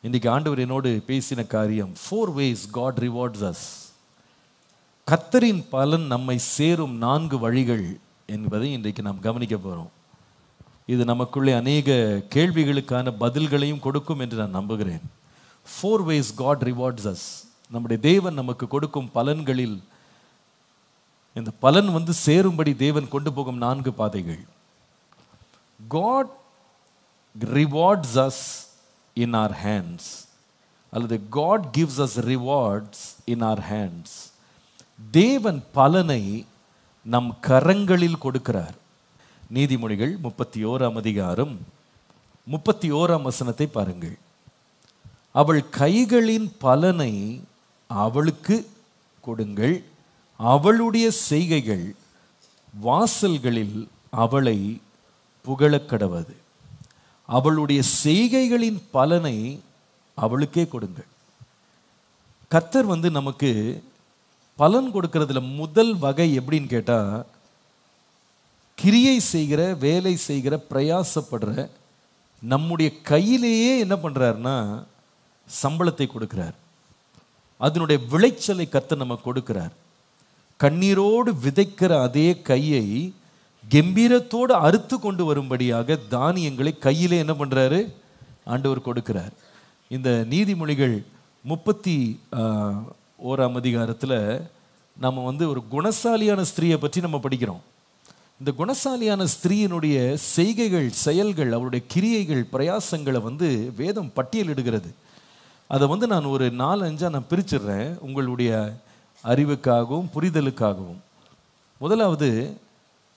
இன்றைக்கி ஆண்டவர் என்னோடு பேசின காரியம் 4 ways God rewards us. கர்த்தரின் பலன் நம்மை சேரும் 4 வழிகள் என்பதை இன்றைக்கு நாம் கவனிக்க போகிறோம். இது நமக்குள்ளே அநேக கேள்விகளுக்கான பதில்களையும் கொடுக்கும் என்று நான் நம்புகிறேன். 4 ways God rewards us. நம்முடைய தேவன் நமக்கு கொடுக்கும் பலன்களில் இந்த பலன் சேரும்படி தேவன் கொண்டு போகும் 4 பாதைகள். God rewards us in our hands. அல்லது God gives us rewards in our hands. தேவன் பலனை நம் கரங்களில் கொடுக்கிறார். நீதிமொழிகள் 31ஆம் அதிகாரம் 31ஆம் வசனத்தை பாருங்கள். அவள் கைகளின் பலனை அவளுக்கு கொடுங்கள், அவளுடைய செய்கைகள் வாசல்களில் அவளை புகழக்கடவது. அவளுடைய செய்கைகளின் பலனை அவளுக்கே கொடுங்கள். கர்த்தர் நமக்கு பலன் கொடுக்கறதுல முதல் வகை எப்படின்னு கேட்டால், கிரியை செய்கிற, வேலை செய்கிற, பிரயாசப்படுற நம்முடைய கையிலேயே என்ன பண்ணுறாருன்னா சம்பளத்தை கொடுக்கிறார். அதனுடைய விளைச்சலை கர்த்தர் நமக்கு கொடுக்கிறார். கண்ணீரோடு விதைக்கிற அதே கையை கம்பீரத்தோடு அறுத்து கொண்டு வரும்படியாக தானியங்களை கையிலே என்ன பண்ணுறாரு ஆண்டவர் கொடுக்கிறார். இந்த நீதிமொழிகள் 31ஆம் அதிகாரத்தில் நம்ம ஒரு குணசாலியான ஸ்திரீயை பற்றி நம்ம படிக்கிறோம். இந்த குணசாலியான ஸ்திரீயினுடைய செய்கைகள், செயல்கள், அவருடைய கிரியைகள், பிரயாசங்களை வேதம் பட்டியலிடுகிறது. அதை நான் ஒரு 4-5 நான் பிரிச்சிடுறேன் உங்களுடைய அறிவுக்காகவும் புரிதலுக்காகவும். முதலாவது,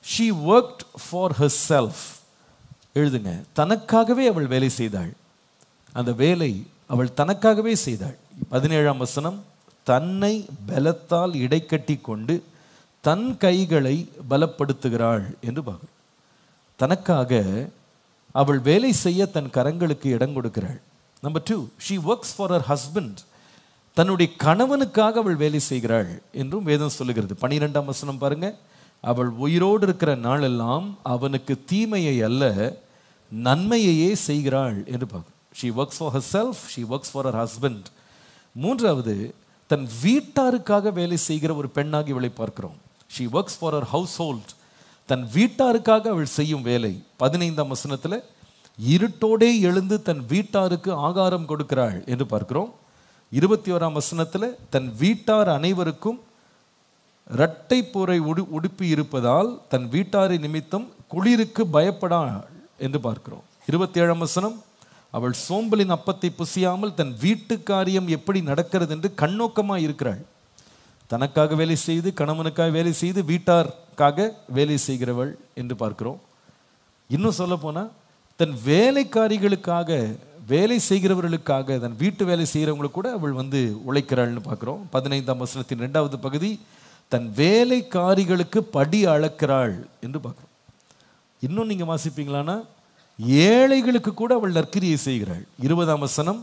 she worked for herself. எழுதுங்க, தனக்காகவே அவள் வேலை செய்தாள். அந்த வேலை அவள் தனக்காகவே செய்தாள். 17ஆம் வசனம், தன்னை பலத்தால் இடைக்கட்டி கொண்டு தன் கைகளை பலப்படுத்துகிறாள் என்று பார்க்கிறோம். தனக்காக அவள் வேலை செய்ய தன் கரங்களுக்கு இடம் கொடுக்கிறாள். Number 2, she works for her husband. தன்னுடைய கணவனுக்காக அவள் வேலை செய்கிறாள் என்றும் வேதம் சொல்லுகிறது. 12ஆம் வசனம் பாருங்க, அவள் உயிரோடு இருக்கிற நாளெல்லாம் அவனுக்கு தீமையை அல்ல நன்மையையே செய்கிறாள் என்று பார்க்கிறோம். she works for herself, she works for her husband. மூன்றாவது, தன் வீட்டாருக்காக வேலை செய்கிற ஒரு பெண்ணாகி இவளை பார்க்கிறோம். she works for her household. தன் வீட்டாருக்காக அவள் செய்யும் வேலை. 15ஆம் வசனத்தில், இருட்டோடே எழுந்து தன் வீட்டாருக்கு ஆகாரம் கொடுக்கிறாள் என்று பார்க்கிறோம். 21ஆம் வசனத்தில், தன் வீட்டார் அனைவருக்கும் இரட்டை போரை உடுப்பி இருப்பதால் தன் வீட்டாரை நிமித்தம் குளிருக்கு பயப்படாள் என்று பார்க்கிறோம். 27ஆம் வசனம், அவள் சோம்பலின் அப்பத்தை புசியாமல் தன் வீட்டு காரியம் எப்படி நடக்கிறது என்று கண்ணோக்கமாக இருக்கிறாள். தனக்காக வேலை செய்து, கணவனுக்காக வேலை செய்து, வீட்டாருக்காக வேலை செய்கிறவள் என்று பார்க்கிறோம். இன்னும் சொல்ல போனால், தன் வேலைக்காரிகளுக்காக, வேலை செய்கிறவர்களுக்காக, தன் வீட்டு வேலை செய்கிறவங்களுக்கு கூட அவள் உழைக்கிறாள்னு பார்க்குறோம். 15ஆம் வசனத்தின் 2வது பகுதி, தன் வேலைக்காரிகளுக்கு படி அளக்கிறாள் என்று பார்க்குறோம். இன்னும் நீங்கள் வாசிப்பீங்களான்னா, ஏழைகளுக்கு கூட அவள் நற்கிரியை செய்கிறாள். 20ஆம் வசனம்,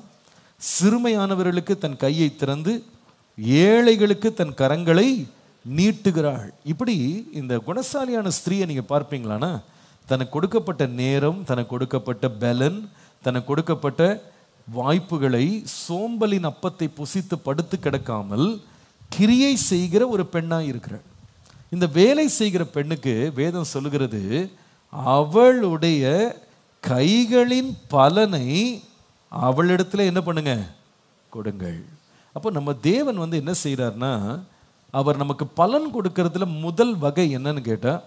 சிறுமையானவர்களுக்கு தன் கையை திறந்து ஏழைகளுக்கு தன் கரங்களை நீட்டுகிறாள். இப்படி இந்த குணசாலியான ஸ்திரீயை நீங்கள் பார்ப்பீங்களான்னா, தனக்கு கொடுக்கப்பட்ட நேரம், தனக்கு கொடுக்கப்பட்ட பலன், தனக்கு கொடுக்கப்பட்ட வாய்ப்புகளை சோம்பலின் அப்பத்தை புசித்து படுத்து கிடக்காமல் கிரியை செய்கிற ஒரு பெண்ணாக இருக்கிறாள். இந்த வேலை செய்கிற பெண்ணுக்கு வேதம் சொல்லுகிறது, அவளுடைய கைகளின் பலனை அவளிடத்துல என்ன பண்ணுங்க, கொடுங்கள். அப்போ நம்ம தேவன் என்ன செய்கிறார்னா, அவர் நமக்கு பலன் கொடுக்கறதுல முதல் வகை என்னன்னு கேட்டால்,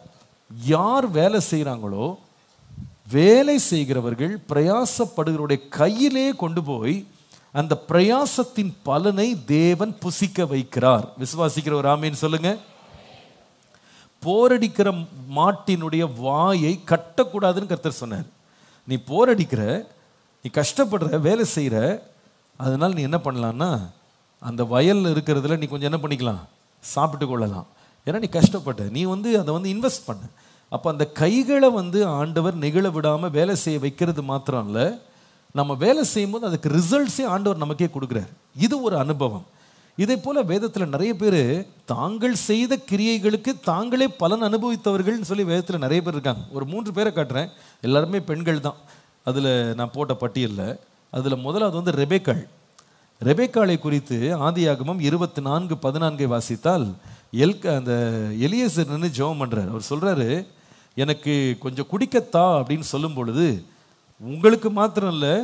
யார் வேலை செய்கிறாங்களோ, வேலை செய்கிறவர்கள் பிரயாசப்படுகிறவருடைய கையிலே கொண்டு போய் அந்த பிரயாசத்தின் பலனை தேவன் புசிக்க வைக்கிறார். விசுவாசிக்கிற ஒரு ஆமீன் சொல்லுங்க. போரடிக்கிற மாட்டினுடைய வாயை கட்டக்கூடாதுன்னு கர்த்தர் சொன்னார். நீ போரடிக்கிற, நீ கஷ்டப்படுற, வேலை செய்கிற, அதனால் நீ என்ன பண்ணலான்னா, அந்த வயலில் இருக்கிறதுல நீ கொஞ்சம் என்ன பண்ணிக்கலாம், சாப்பிட்டு கொள்ளலாம். ஏன்னா நீ கஷ்டப்பட்ட, நீ அதை இன்வெஸ்ட் பண்ண. அப்போ அந்த கைகளை ஆண்டவர் நெகிழ விடாமல் வேலை செய்ய வைக்கிறது மாத்திரம் இல்லை, நம்ம வேலை செய்யும்போது அதுக்கு ரிசல்ட்ஸே ஆண்டவர் நமக்கே கொடுக்குறார். இது ஒரு அனுபவம். இதே போல் வேதத்தில் நிறைய பேர் தாங்கள் செய்த கிரியைகளுக்கு தாங்களே பலன் அனுபவித்தவர்கள்னு சொல்லி வேதத்தில் நிறைய பேர் இருக்காங்க. ஒரு 3 பேரை காட்டுறேன், எல்லாருமே பெண்கள் தான் அதில் நான் போட்ட பட்டியலில். அதில் முதலாவது வந்து ரெபேக்காள். ரெபேக்காளை குறித்து ஆதியாகமம் 24:14 வாசித்தால் அந்த எலியேசர் நின்று ஜெபம் பண்ணுறார். அவர் சொல்கிறாரு, எனக்கு கொஞ்சம் குடிக்கத்தா அப்படின்னு சொல்லும் பொழுது, உங்களுக்கு மாத்திரம் இல்லை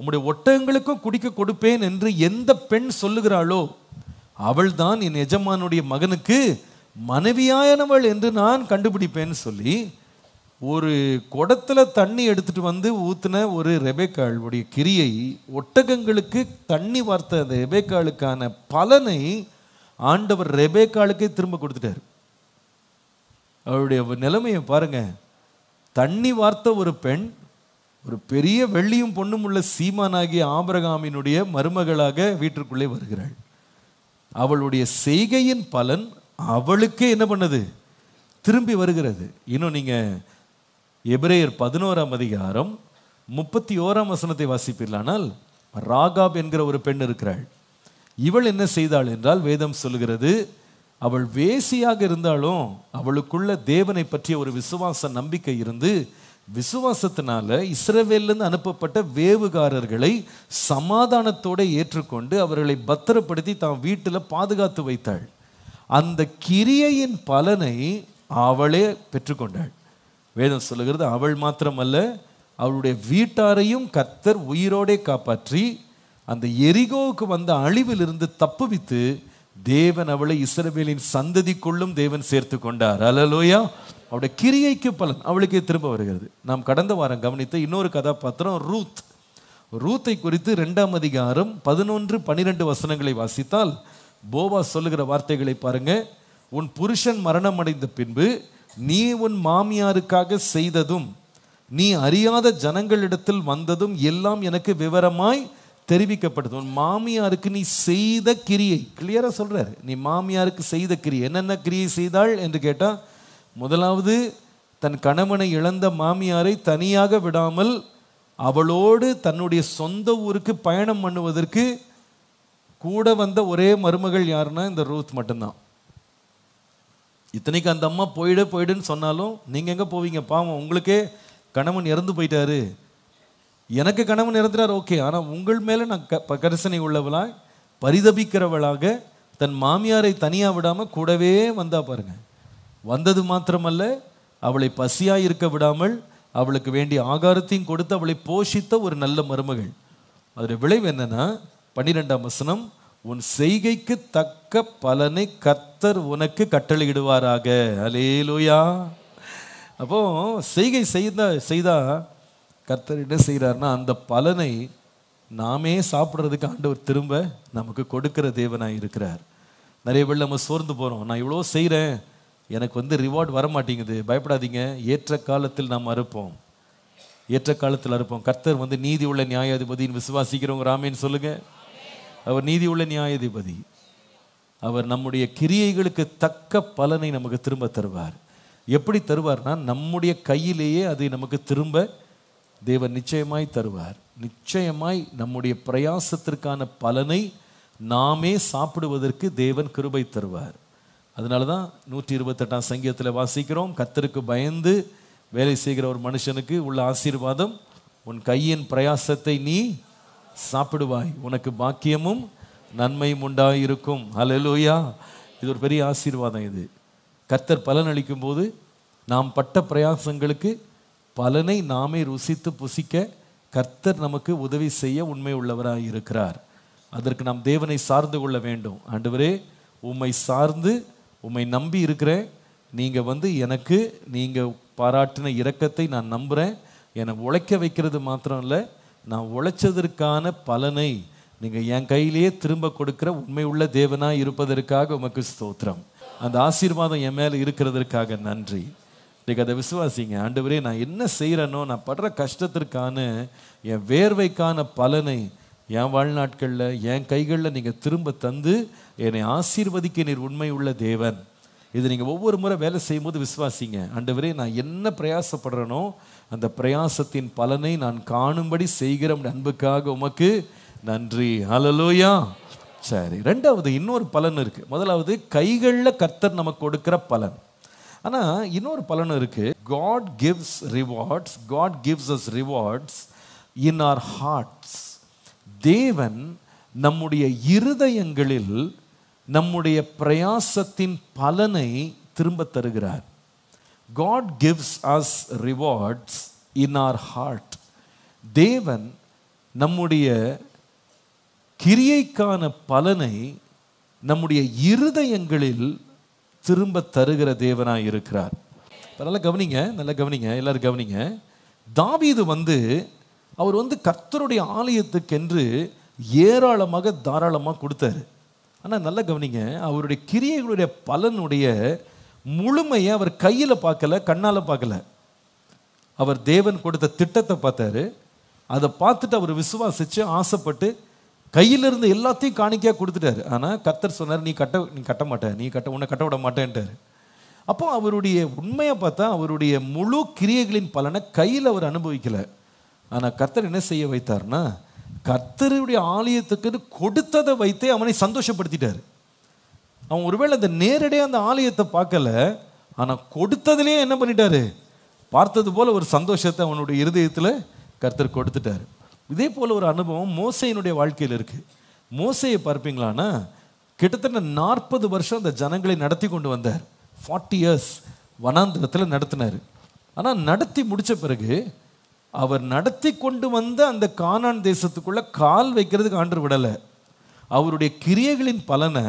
உங்களுடைய ஒட்டகங்களுக்கும் குடிக்க கொடுப்பேன் என்று எந்த பெண் சொல்லுகிறாளோ அவள் தான் என் எஜமானுடைய மகனுக்கு மனைவியானவள் என்று நான் கண்டுபிடிப்பேன்னு சொல்லி ஒரு குடத்துல தண்ணி எடுத்துட்டு வந்து ஊத்துன ஒரு ரெபேக்காளுடைய கிரியை, ஒட்டகங்களுக்கு தண்ணி வார்த்த அந்த ரெபேக்காளுக்கான பலனை ஆண்டவர் ரெபேக்காளுக்கே திரும்ப கொடுத்துட்டார். அவருடைய நிலைமையை பாருங்க. தண்ணி வார்த்த ஒரு பெண் ஒரு பெரிய வெள்ளியும் பொண்ணும் உள்ள சீமானாகிய ஆபிரகாமினுடைய மருமகளாக வீட்டிற்குள்ளே வருகிறாள். அவளுடைய செய்கையின் பலன் அவளுக்கே என்ன பண்ணது? திரும்பி வருகிறது. இன்னும் நீங்க எபிரேயர் 11:31 வாசிப்பீர்களானால், ராகாப் என்கிற ஒரு பெண் இருக்கிறாள். இவள் என்ன செய்தாள் என்றால், வேதம் சொல்லுகிறது, அவள் வேசியாக இருந்தாலும் அவளுக்குள்ள தேவனை பற்றிய ஒரு விசுவாச நம்பிக்கை இருந்து, விசுவாசத்தினால இஸ்ரவேலிருந்து அனுப்பப்பட்ட வேவுகாரர்களை சமாதானத்தோடு ஏற்றுக்கொண்டு அவர்களை பத்திரப்படுத்தி தான் வீட்டில் பாதுகாத்து வைத்தாள். அந்த கிரியையின் பலனை அவளே பெற்றுக்கொண்டாள். வேதம் சொல்லுகிறது, அவள் மாத்திரமல்ல அவளுடைய வீட்டாரையும் கர்த்தர் உயிரோடே காப்பாற்றி அந்த எரிகோவுக்கு வந்த அழிவிலிருந்து தப்புவித்து தேவன் அவளை இஸ்ரவேலின் சந்ததிக்குள்ளும் தேவன் சேர்த்து கொண்டார். அல்லேலூயா. அவருடைய கிரியைக்கு பலன் அவளுக்கே திரும்ப வருகிறது. நாம் கடந்த வாரம் கவனித்த இன்னொரு கதாபாத்திரம் ரூத். ரூத்தை குறித்து 2:11-12 வாசித்தால் போவாஸ் சொல்லுகிற வார்த்தைகளை பாருங்க. உன் புருஷன் மரணம் அடைந்த பின்பு நீ உன் மாமியாருக்காக செய்ததும் நீ அறியாத ஜனங்களிடத்தில் வந்ததும் எல்லாம் எனக்கு விவரமாய் தெரிவிக்கப்பட்டது. உன் மாமியாருக்கு நீ செய்த கிரியை கிளியரா சொல்றாரு. நீ மாமியாருக்கு செய்த கிரியை, என்னென்ன கிரியை செய்தாள் என்று கேட்டா, முதலாவது தன் கணவனை இழந்த மாமியாரை தனியாக விடாமல் அவளோடு தன்னுடைய சொந்த ஊருக்கு பயணம் பண்ணுவதற்கு கூட வந்த ஒரே மருமகள் யாருன்னா இந்த ரூத் மட்டும்தான். இத்தனைக்கு அந்த அம்மா போயிடுன்னு சொன்னாலும், நீங்க எங்க போவீங்க, பாவம் உங்களுக்கே கணவன் இறந்து போயிட்டாரு, எனக்கு கணவன் இறந்துட்டார் ஓகே, ஆனால் உங்கள் மேலே நான் கரிசனை உள்ளவளாய் பரிதபிக்கிறவளாக தன் மாமியாரை தனியாக விடாமல் கூடவே வந்தா பாருங்க. வந்தது மாத்திரமல்ல, அவளை பசியாக இருக்க விடாமல் அவளுக்கு வேண்டிய ஆகாரத்தையும் கொடுத்து அவளை போஷித்த ஒரு நல்ல மருமகள். அதோடைய விளைவு என்னன்னா 12ஆம் வசனம், உன் செய்கைக்கு தக்க பலனை கர்த்தர் உனக்கு கட்டளையிடுவாராக. அல்லேலூயா. அப்போ செய்கை செய்தா கர்த்தர் என்ன செய்கிறார்னா, அந்த பலனை நாமே சாப்பிட்றதுக்கு ஆண்டவர் திரும்ப நமக்கு கொடுக்கிற தேவனாக இருக்கிறார். நிறைய பேர் நம்ம சோர்ந்து போகிறோம், நான் இவ்வளோ செய்கிறேன் எனக்கு ரிவார்டு வர மாட்டேங்குது. பயப்படாதீங்க, ஏற்ற காலத்தில் நாம் அறுப்போம், ஏற்ற காலத்தில் அறுப்போம். கர்த்தர் நீதி உள்ள நியாயாதிபதின்னு விசுவாசிக்கிறவங்க ராமேன்னு சொல்லுங்க. அவர் நீதி உள்ள நியாயாதிபதி. அவர் நம்முடைய கிரியைகளுக்கு தக்க பலனை நமக்கு திரும்ப தருவார். எப்படி தருவார்னா, நம்முடைய கையிலேயே அதை நமக்கு திரும்ப தேவன் நிச்சயமாய் தருவார். நிச்சயமாய் நம்முடைய பிரயாசத்திற்கான பலனை நாமே சாப்பிடுவதற்கு தேவன் கிருபை தருவார். அதனால தான் 128ஆம் சங்கீதத்தில் வாசிக்கிறோம், கர்த்தருக்கு பயந்து வேலை செய்கிற ஒரு மனுஷனுக்கு உள்ள ஆசீர்வாதம், உன் கையின் பிரயாசத்தை நீ சாப்பிடுவாய், உனக்கு பாக்கியமும் நன்மையும் உண்டாயிருக்கும். அல்லேலூயா. இது ஒரு பெரிய ஆசீர்வாதம். இது கர்த்தர் பலன் அளிக்கும் போது நாம் பட்ட பிரயாசங்களுக்கு பலனை நாமே ருசித்து புசிக்க கர்த்தர் நமக்கு உதவி செய்ய உண்மை உள்ளவராக இருக்கிறார். அதற்கு நாம் தேவனை சார்ந்து கொள்ள வேண்டும். ஆண்டவரே, உம்மை சார்ந்து உம்மை நம்பி இருக்கிறேன், நீங்கள் எனக்கு நீங்கள் பாராட்டின இரக்கத்தை நான் நம்புகிறேன். என்னை உழைக்க வைக்கிறது மாத்திரம் இல்லை, நான் உழைச்சதற்கான பலனை நீங்கள் என் கையிலேயே திரும்ப கொடுக்குற உண்மை உள்ள தேவனாக இருப்பதற்காக உமக்கு ஸ்தோத்திரம். அந்த ஆசீர்வாதம் என் மேலே இருக்கிறதற்காக நன்றி. இன்றைக்கு அதை விசுவாசிங்க. ஆண்டவரே, நான் என்ன செய்கிறேனோ, நான் படுற கஷ்டத்திற்கான என் வேர்வைக்கான பலனை என் வாழ்நாட்களில் என் கைகளில் நீங்கள் திரும்ப தந்து என்னை ஆசீர்வதிக்க நீர் உண்மை உள்ள தேவன். இது நீங்கள் ஒவ்வொரு முறை வேலை செய்யும்போது விசுவாசிங்க. ஆண்டவரே, நான் என்ன பிரயாசப்படுறேனோ அந்த பிரயாசத்தின் பலனை நான் காணும்படி செய்கிற அன்புக்காக உமக்கு நன்றி. ஹல்லேலூயா. சரி, ரெண்டாவது இன்னொரு பலன் இருக்கு. முதலாவது கைகளில் கர்த்தர் நமக்கு கொடுக்கிற பலன். ஆனால் இன்னொரு பலன் இருக்கு. God gives us rewards in our hearts. தேவன் நம்முடைய இருதயங்களில் நம்முடைய பிரயாசத்தின் பலனை திரும்ப தருகிறார். God gives us rewards in our heart. தேவன் நம்முடைய கிரியைக்கான பலனை நம்முடைய இருதயங்களில் திரும்ப தருகிற தேவனாய் இருக்கிறார். நல்லா கவனிங்க, நல்லா கவனிங்க, எல்லாரும் கவனிங்க. தாவீது அவர் கர்த்தருடைய ஆலயத்துக்கென்று ஏராளமாக தாராளமாக கொடுத்தாரு. ஆனால் நல்லா கவனிங்க, அவருடைய கிரியைகளுடைய பலனுடைய முழுமையை அவர் கையில் பார்க்கல, கண்ணால் பார்க்கல. அவர் தேவன் கொடுத்த திட்டத்தை பார்த்தாரு. அதை பார்த்துட்டு அவர் விசுவாசிச்சு ஆசைப்பட்டு கையிலிருந்து எல்லாத்தையும் காணிக்கையாக கொடுத்துட்டாரு. ஆனால் கர்த்தர் சொன்னார், நீ கட்ட மாட்டேன், உன்னை கட்ட விட மாட்டேன்ட்டார். அப்போ அவருடைய உண்மையை பார்த்தா அவருடைய முழு கிரியைகளின் பலனை கையில் அவர் அனுபவிக்கலை. ஆனால் கர்த்தர் என்ன செய்ய வைத்தார்னா, கர்த்தருடைய ஆலயத்துக்கு கொடுத்ததை வைத்தே அவனை சந்தோஷப்படுத்திட்டார். அவன் ஒருவேளை அந்த நேரடியாக அந்த ஆலயத்தை பார்க்கல, ஆனால் கொடுத்ததுலேயே என்ன பண்ணிட்டாரு, பார்த்தது போல ஒரு சந்தோஷத்தை அவனுடைய இருதயத்தில் கர்த்தர் கொடுத்துட்டார். இதே போல ஒரு அனுபவம் மோசேயினுடைய வாழ்க்கையில் இருக்கு. மோசேயை பார்ப்பீங்களான்னா கிட்டத்தட்ட 40 வருஷம் அந்த ஜனங்களை நடத்தி கொண்டு வந்தார். 40 years வனாந்திரத்தில் நடத்தினார். ஆனால் நடத்தி முடித்த பிறகு அவர் நடத்தி கொண்டு வந்த அந்த கானான் தேசத்துக்குள்ள கால் வைக்கிறதுக்கு ஆண்டவர் விடலை. அவருடைய கிரியைகளின் பலனை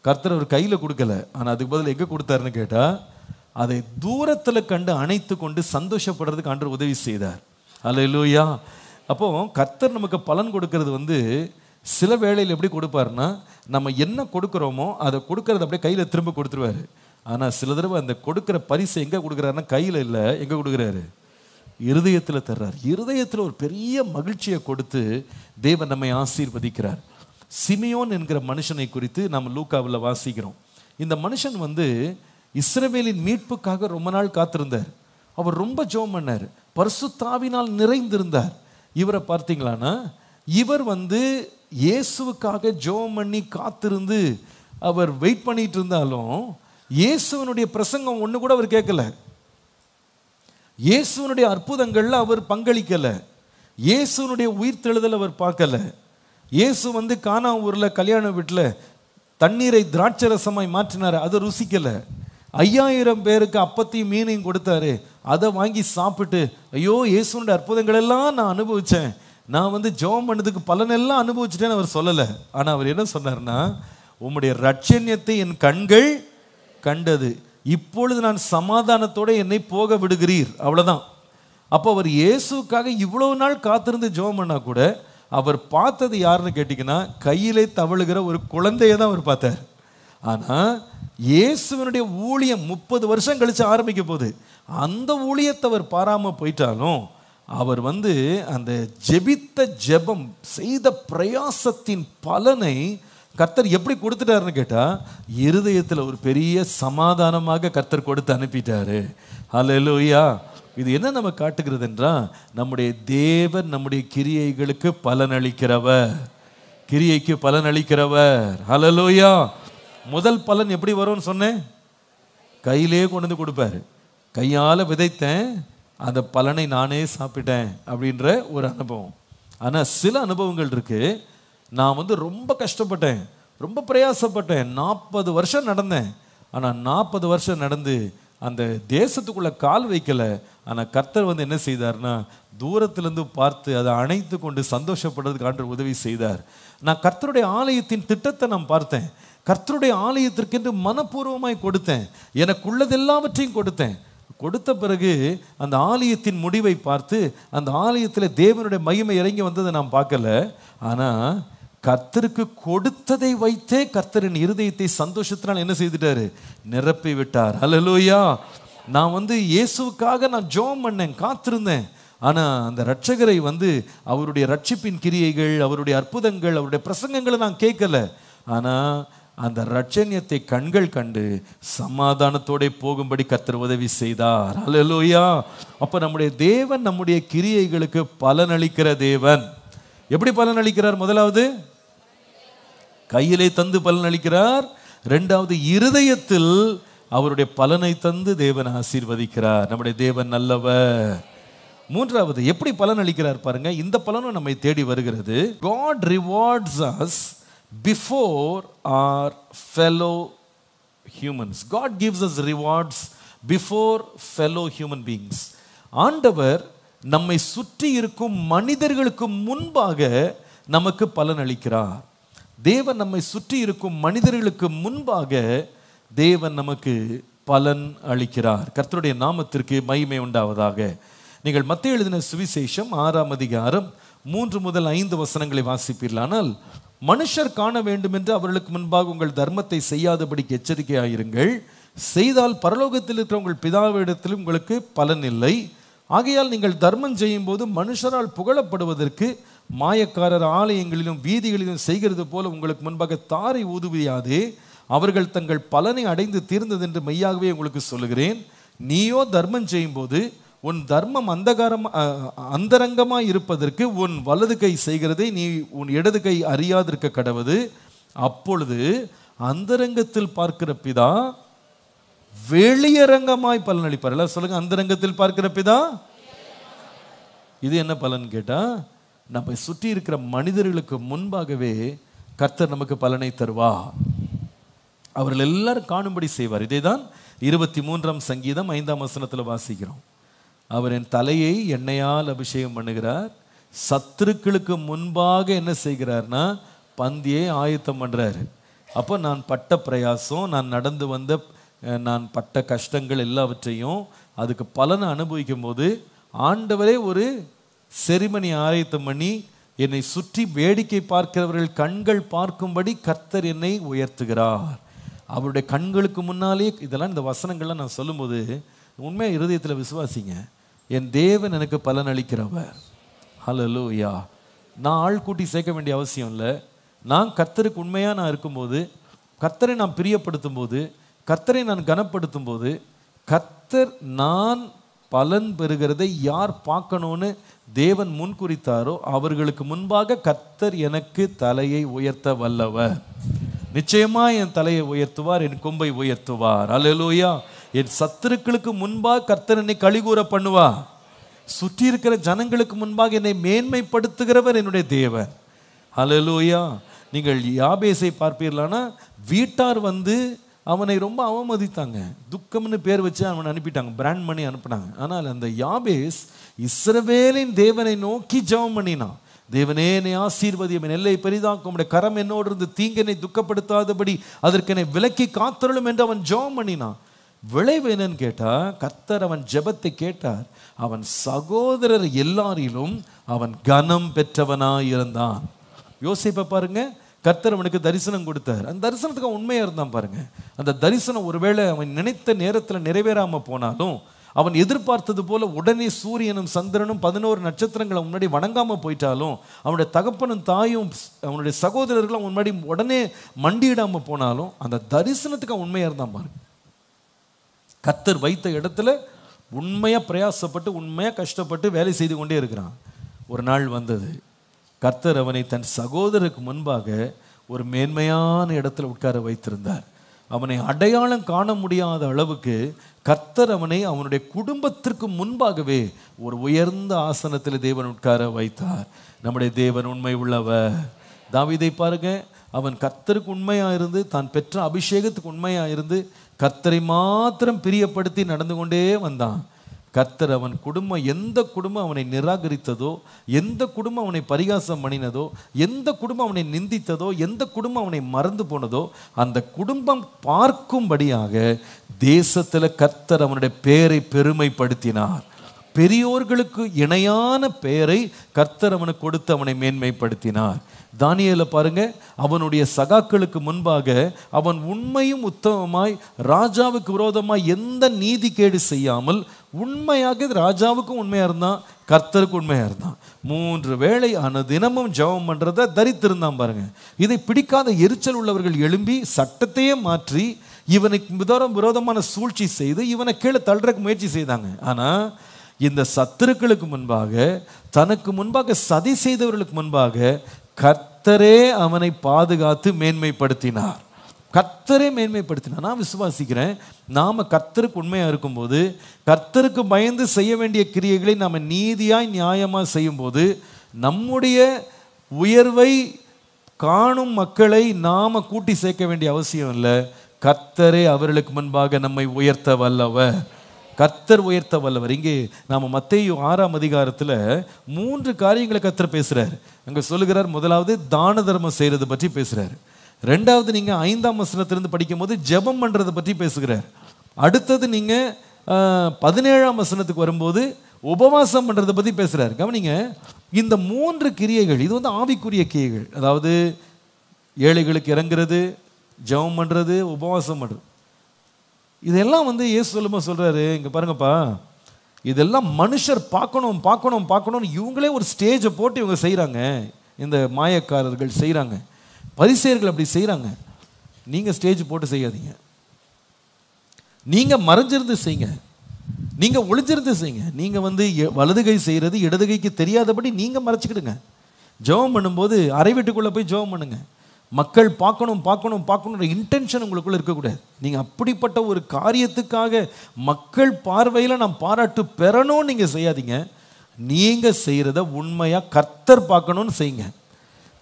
கர்த்தர் அவர் கையில் கொடுக்கல. ஆனால் அதுக்கு பதில் எங்கே கொடுத்தாருன்னு கேட்டால், அதை தூரத்தில் கண்டு அணைத்து கொண்டு சந்தோஷப்படுறதுக்கு ஆண்டவர் உதவி செய்தார். அல்லேலூயா. அப்போ கர்த்தர் நமக்கு பலன் கொடுக்கறது சில வேளையில் எப்படி கொடுப்பாருன்னா, நம்ம என்ன கொடுக்குறோமோ அதை கொடுக்கறது அப்படியே கையில் திரும்ப கொடுத்துருவாரு. ஆனால் சில தடவை அந்த கொடுக்குற பரிசை எங்கே கொடுக்குறாருன்னா கையில் இல்லை, எங்கே கொடுக்குறாரு, இருதயத்தில் தர்றார். இருதயத்தில் ஒரு பெரிய மகிழ்ச்சியை கொடுத்து தேவன் நம்மை ஆசீர்வதிக்கிறார். சிமியோன் என்கிற மனுஷனை குறித்து நாம் லூக்காவில் வாசிக்கிறோம். இந்த மனுஷன் இஸ்ரவேலின் மீட்புக்காக ரொம்ப நாள் காத்திருந்தார். அவர் ரொம்ப ஜெபம் பண்ணார், பரிசுத்தாவினால் நிறைந்திருந்தார். இவரை பார்த்தீங்களான்னா இவர் இயேசுவுக்காக ஜெபம் பண்ணி காத்திருந்து அவர் வெயிட் பண்ணிட்டு இருந்தாலும் இயேசுவனுடைய பிரசங்கம் ஒன்று கூட அவர் கேட்கல. இயேசுவனுடைய அற்புதங்கள்ல அவர் பங்களிக்கல. இயேசுவனுடைய உயிர்த்தெழுதல் அவர் பார்க்கல. இயேசு கானா ஊர்ல கல்யாண வீட்டில் தண்ணீரை திராட்சரசமாய் மாற்றினார், அதை ருசிக்கல. 5000 பேருக்கு அப்பத்தையும் மீனையும் கொடுத்தாரு, அதை வாங்கி சாப்பிட்டு ஐயோ இயேசுனுடைய அற்புதங்கள் எல்லாம் நான் அனுபவிச்சேன், நான் ஜெபம் பண்ணதுக்கு பலனெல்லாம் அனுபவிச்சுட்டேன்னு அவர் சொல்லலை. ஆனால் அவர் என்ன சொன்னார்னா, உம்முடைய ரட்சண்யத்தை என் கண்கள் கண்டது, இப்பொழுது நான் சமாதானத்தோடு என்னை போக விடுகிறீர், அவ்வளோதான். அப்போ அவர் இயேசுக்காக இவ்வளவு நாள் காத்திருந்து ஜெபம் பண்ணா கூட அவர் பார்த்தது யாருன்னு கேட்டிங்கன்னா, கையிலே தவழுகிற ஒரு குழந்தையை தான் அவர் பார்த்தார். ஆனால் இயேசுவனுடைய ஊழியம் 30 வருஷம் கழிச்சு ஆரம்பிக்க போகுது. அந்த ஊழியத்தை அவர் பாராமல் போயிட்டாலும் அவர் அந்த ஜெபித்த ஜெபம் செய்த பிரயாசத்தின் பலனை கர்த்தர் எப்படி கொடுத்துட்டாருன்னு கேட்டால், இருதயத்தில் ஒரு பெரிய சமாதானமாக கர்த்தர் கொடுத்து அனுப்பிட்டாரு. ஹல்லேலூயா. இது என்ன நம்ம காட்டுகிறது என்றால், நம்முடைய தேவன் நம்முடைய கிரியைகளுக்கு பலனளிக்கிறவர், கிரியைக்கு பலனளிக்கிறவர். ஹல்லேலூயா. முதல் பலன் எப்படி வரும்னு சொன்னேன், கையிலே கொண்டு வந்து கொடுப்பாரு. கையால் விதைத்தேன், அந்த பலனை நானே சாப்பிட்டேன் அப்படின்ற ஒரு அனுபவம். ஆனால் சில அனுபவங்கள் இருக்கு. நான் ரொம்ப கஷ்டப்பட்டேன், ரொம்ப பிரயாசப்பட்டேன், 40 வருஷம் நடந்தேன். ஆனால் 40 வருஷம் நடந்து அந்த தேசத்துக்குள்ள கால் வைக்கல. ஆனால் கர்த்தர் என்ன செய்தார்னா, தூரத்திலிருந்து பார்த்து அதை அணைத்து கொண்டு சந்தோஷப்படுறதுக்கு ஆண்டவர் உதவி செய்தார். நான் கர்த்தருடைய ஆலயத்தின் திட்டத்தை நான் பார்த்தேன். கர்த்தருடைய ஆலயத்திற்கென்று மனப்பூர்வமாய் கொடுத்தேன், எனக்குள்ளது எல்லாவற்றையும் கொடுத்தேன். கொடுத்த பிறகு அந்த ஆலயத்தின் முடிவை பார்த்து அந்த ஆலயத்தில் தேவனுடைய மகிமை இறங்கி வந்ததை நான் பார்க்கல. ஆனால் கர்த்தருக்கு கொடுத்ததை வைத்தே கர்த்தரின் இருதயத்தை சந்தோஷத்தினால் என்ன செய்துட்டாரு, நிரப்பி விட்டார். அல்லேலூயா. நான் இயேசுவுக்காக நான் ஜெபம் பண்ணேன், காத்திருந்தேன். ஆனால் அந்த ரட்சகரை அவருடைய ரட்சிப்பின் கிரியைகள், அவருடைய அற்புதங்கள், அவருடைய பிரசங்கங்களை நான் கேட்கல. ஆனால் அந்த ரட்சண்யத்தை கண்கள் கண்டு சமாதானத்தோட போகும்படி கர்த்தர் உதவி செய்தார். அல்லேலூயா. அப்போ நம்முடைய தேவன் நம்முடைய கிரியைகளுக்கு பலனளிக்கிற தேவன். எப்படி பலனளிக்கிறார்? முதலாவது கையிலே தந்து பலனளிக்கிறார். இரண்டாவது இருதயத்தில் அவருடைய பலனை தந்து தேவன் ஆசீர்வதிக்கிறார். நம்முடைய தேவன் நல்லவர். மூன்றாவது எப்படி பலன் அளிக்கிறார் பாருங்க. இந்த பலனும் நம்மை தேடி வருகிறது. God rewards us before our fellow humans. God gives us rewards before fellow human beings. ஆண்டவர் நம்மை சுற்றி இருக்கும் மனிதர்களுக்கு முன்பாக நமக்கு பலன் அளிக்கிறார். தேவன் நம்மை சுற்றி இருக்கும் மனிதர்களுக்கு முன்பாக தேவன் நமக்கு பலன் அளிக்கிறார். கர்த்தருடைய நாமத்திற்கு மகிமை உண்டாவதாக. நீங்கள் மத்தேயு எழுதின சுவிசேஷம் 6ஆம் அதிகாரம் 3 முதல் 5 வசனங்களை வாசிப்பீர்களானால், மனுஷர் காண வேண்டும் என்று அவர்களுக்கு முன்பாக உங்கள் தர்மத்தை செய்யாதபடிக்கு எச்சரிக்கையாயிருங்கள். செய்தால் பரலோகத்தில் இருக்கிற உங்கள் பிதாவிடத்தில் உங்களுக்கு பலன் இல்லை. ஆகையால் நீங்கள் தர்மம் செய்யும் போது மனுஷரால் புகழப்படுவதற்கு மாயக்காரர் ஆலயங்களிலும் வீதிகளிலும் செய்கிறது போல உங்களுக்கு முன்பாக தாரை ஊதுவியாதே. அவர்கள் தங்கள் பலனை அடைந்து தீர்ந்தது என்று மெய்யாகவே உங்களுக்கு சொல்லுகிறேன். நீயோ தர்மம் செய்யும் போது உன் தர்மம் அந்தரங்கமாய் இருப்பதற்கு உன் வலது கை செய்கிறதை நீ உன் இடது கை அறியாதிருக்க கடவது. அப்பொழுது அந்தரங்கத்தில் பார்க்கிற பிதா வெளியரங்கமாய் பலன் அளிப்பார். எல்லாம் சொல்லுங்க, அந்தரங்கத்தில் பார்க்கிற பிதா. இது என்ன பலன் கேட்டா, நம்மை சுற்றி இருக்கிற மனிதர்களுக்கு முன்பாகவே கர்த்தர் நமக்கு பலனை தருவா. அவர்கள் எல்லாரும் காணும்படி செய்வார். இதைதான் 23ஆம் சங்கீதம் 5ஆம் வசனத்தில் வாசிக்கிறோம். அவர் என் தலையை எண்ணெயால் அபிஷேகம் பண்ணுகிறார், சத்துருக்களுக்கு முன்பாக என்ன செய்கிறார்னா பந்தியை ஆயத்தம் பண்றாரு. அப்போ நான் பட்ட பிரயாசம், நான் நடந்து வந்த நான் பட்ட கஷ்டங்கள் எல்லாவற்றையும் அதுக்கு பலனை அனுபவிக்கும் போது ஆண்டவரே ஒரு செரிமனி ஆயத்தம் பண்ணி என்னை சுற்றி வேடிக்கை பார்க்கிறவர்கள் கண்கள் பார்க்கும்படி கர்த்தர் என்னை உயர்த்துகிறார். அவருடைய கண்களுக்கு முன்னாலே இதெல்லாம், இந்த வசனங்கள்லாம் நான் சொல்லும்போது உண்மையாக இருதயத்தில் விசுவாசிங்க, என் தேவன் எனக்கு பலன் அளிக்கிறவர். ஹல்லேலூயா. நான் ஆள் கூட்டி சேர்க்க வேண்டிய அவசியம் இல்லை. நான் கர்த்தருக்கு உண்மையாக நான் இருக்கும்போது, கர்த்தரை நான் பிரியப்படுத்தும் போது, கர்த்தரை நான் கனப்படுத்தும் போது, கர்த்தர் நான் பலன் பெறுகிறதை யார் பார்க்கணும்னு தேவன் முன்குறித்தாரோ அவர்களுக்கு முன்பாக கர்த்தர் எனக்கு தலையை உயர்த்த வல்லவர். நிச்சயமா என் தலையை உயர்த்துவார், என் கொம்பை உயர்த்துவார். அல்லேலூயா. என் சத்துருக்களுக்கு முன்பாக கர்த்தர் என்னை கலிகூற பண்ணுவார். சுற்றி இருக்கிற ஜனங்களுக்கு முன்பாக என்னை மேன்மைப்படுத்துகிறவர் என்னுடைய தேவன். அல்லேலூயா. நீங்கள் யாபேசை பார்ப்பீர்களானா, வீட்டார் வந்து அவனை ரொம்ப அவமதித்தாங்க, துக்கம்னு பேர் வச்சு அவனை அனுப்பிட்டாங்க, பிராண்ட் பண்ணி அனுப்பினாங்க. ஆனால் அந்த யாபேஸ் இஸ்ரவேலின் தேவனை நோக்கி ஜெபம் பண்ணினான். தேவனே என்னை ஆசீர்வதியும், என் எல்லை பெரிதாக்கும், உம்முடைய கரம் என்னோடு இருந்து தீங்கனை துக்கப்படுத்தாதபடி அதற்கு என்னை விலக்கி காத்தருளும் என்று அவன் ஜெபம் பண்ணினான். விளைவு என்னன்னு கேட்டா, கர்த்தர் அவன் ஜெபத்தை கேட்டார். அவன் சகோதரர் எல்லாரிலும் அவன் கனம் பெற்றவனாய் இருந்தான். யோசிப்பை பாருங்க, கர்த்தர் அவனுக்கு தரிசனம் கொடுத்தார். அந்த தரிசனத்துக்கு அவன் உண்மையா இருந்தான் பாருங்க. அந்த தரிசனம் ஒருவேளை அவன் நினைத்த நேரத்தில் நிறைவேறாம போனாலும், அவன் எதிர்பார்த்தது போல உடனே சூரியனும் சந்திரனும் 11 நட்சத்திரங்களை முன்னாடி வணங்காம போயிட்டாலும், அவனுடைய தகப்பனும் தாயும் அவனுடைய சகோதரர்களும் அவன் முன்னாடி உடனே மண்டியிடாம போனாலும், அந்த தரிசனத்துக்கு அவன் உண்மையா இருந்தான் பாருங்க. கர்த்தர் வைத்த இடத்துல உண்மையா பிரயாசப்பட்டு உண்மையா கஷ்டப்பட்டு வேலை செய்து கொண்டே இருக்கிறான். ஒரு நாள் வந்தது, கர்த்தர் அவனை தன் சகோதரருக்கு முன்பாக ஒரு மேன்மையான இடத்துல உட்கார வைத்திருந்தார். அவனை அடையாளம் காண முடியாத அளவுக்கு கர்த்தர் அவனை அவனுடைய குடும்பத்திற்கு முன்பாகவே ஒரு உயர்ந்த ஆசனத்தில் தேவன் உட்கார வைத்தார். நம்முடைய தேவன் உண்மை உள்ளவர். தாவீதை பாருங்க, அவன் கர்த்தருக்கு உண்மையா இருந்து, தான் பெற்ற அபிஷேகத்துக்கு உண்மையா இருந்து, கர்த்தரை மாத்திரம் பிரியப்படுத்தி நடந்து கொண்டே வந்தான். கர்த்தர் அவன் குடும்பம், எந்த குடும்பம் அவனை நிராகரித்ததோ, எந்த குடும்பம் அவனை பரிகாசம் பண்ணினதோ, எந்த குடும்பம் அவனை நிந்தித்ததோ, எந்த குடும்பம் அவனை மறந்து போனதோ, அந்த குடும்பம் பார்க்கும்படியாக தேசத்தில் கர்த்தர் அவனுடைய பெயரை பெருமைப்படுத்தினார். பெரியோர்களுக்கு இணையான பெயரை கர்த்தர் அவனுக்கு கொடுத்து அவனை மேன்மைப்படுத்தினார். தானியேலை பாருங்க, அவனுடைய சகாக்களுக்கு முன்பாக அவன் உண்மையும் உத்தமமாய் ராஜாவுக்கு விரோதமாய் எந்த நீதிகேடு செய்யாமல் உண்மையாக ராஜாவுக்கும் உண்மையா இருந்தான், கர்த்தருக்கு உண்மையா இருந்தான். 3 வேளை தினமும் ஜெபம் பண்றத தரித்திருந்தான் பாருங்க. இதை பிடிக்காத எரிச்சல் உள்ளவர்கள் எழும்பி சட்டத்தையே மாற்றி இவனுக்கு விரோதமான சூழ்ச்சி செய்து இவனை கீழே தள்ளுறதுக்கு முயற்சி செய்தாங்க. ஆனா இந்த சத்துருக்களுக்கு முன்பாக, தனக்கு முன்பாக சதி செய்தவர்களுக்கு முன்பாக கர்த்தரே அவனை பாதுகாத்து மேன்மைப்படுத்தினார். கர்த்தரே மேன்மைப்படுத்தினா. நான் விசுவாசிக்கிறேன், நாம கர்த்தருக்கு உண்மையா இருக்கும்போது, கர்த்தருக்கு பயந்து செய்ய வேண்டிய கிரியைகளை நாம நீதியாய் நியாயமா செய்யும்போது, நம்முடைய உயர்வை காணும் மக்களை நாம கூட்டி சேர்க்க வேண்டிய அவசியம் இல்லை. கர்த்தரே அவர்களுக்கு முன்பாக நம்மை உயர்த்த வல்லவர். கர்த்தர் உயர்த்த வல்லவர். இங்கே நாம மத்தேயு 6ஆம் அதிகாரத்தில் 3 காரியங்களை கர்த்தர் பேசுறார். அங்க சொல்லுகிறார், முதலாவது தான தர்மம் செய்யறது பற்றி பேசுறாரு. ரெண்டாவது நீங்க 5ஆம் வசனத்திலிருந்து படிக்கும் போது ஜெபம் பண்றதை பற்றி பேசுகிறார். அடுத்தது நீங்க 17ஆம் வசனத்துக்கு வரும்போது உபவாசம் பண்றதை பற்றி பேசுறாரு. கவனிங்க, இந்த 3 கிரியைகள் இது வந்து ஆவிக்குரிய கிரியைகள். அதாவது ஏழைகளுக்கு இறங்குறது, ஜெபம் பண்றது, உபவாசம் பண்றது. இதெல்லாம் வந்து இயேசு சொல்லும்போது சொல்றாரு, இங்க பாருங்கப்பா, இதெல்லாம் மனுஷர் பார்க்கணும் பார்க்கணும் பார்க்கணும்னு இவங்களே ஒரு ஸ்டேஜை போட்டு இவங்க செய்கிறாங்க. இந்த மாயக்காரர்கள் செய்கிறாங்க, பரிசேயர்கள் அப்படி செய்கிறாங்க. நீங்கள் ஸ்டேஜ் போட்டு செய்யாதீங்க. நீங்கள் மறைஞ்சிருந்து செய்யுங்க, நீங்கள் ஒளிஞ்சிருந்து செய்யுங்க. நீங்கள் வந்து வலது கை செய்கிறது இடது கைக்கு தெரியாதபடி நீங்கள் மறைச்சிக்கிடுங்க. ஜெபம் பண்ணும்போது அறை வீட்டுக்குள்ளே போய் ஜெபம் பண்ணுங்க. மக்கள் பார்க்கணும் பார்க்கணும் பார்க்கணுன்ற இன்டென்ஷன் உங்களுக்குள்ள இருக்கக்கூடாது. நீங்கள் அப்படிப்பட்ட ஒரு காரியத்துக்காக மக்கள் பார்வையில் நான் பாராட்டு பெறணும்னு நீங்கள் செய்யாதீங்க. நீங்கள் செய்கிறத உண்மையாக கர்த்தர் பார்க்கணும்னு செய்யுங்க.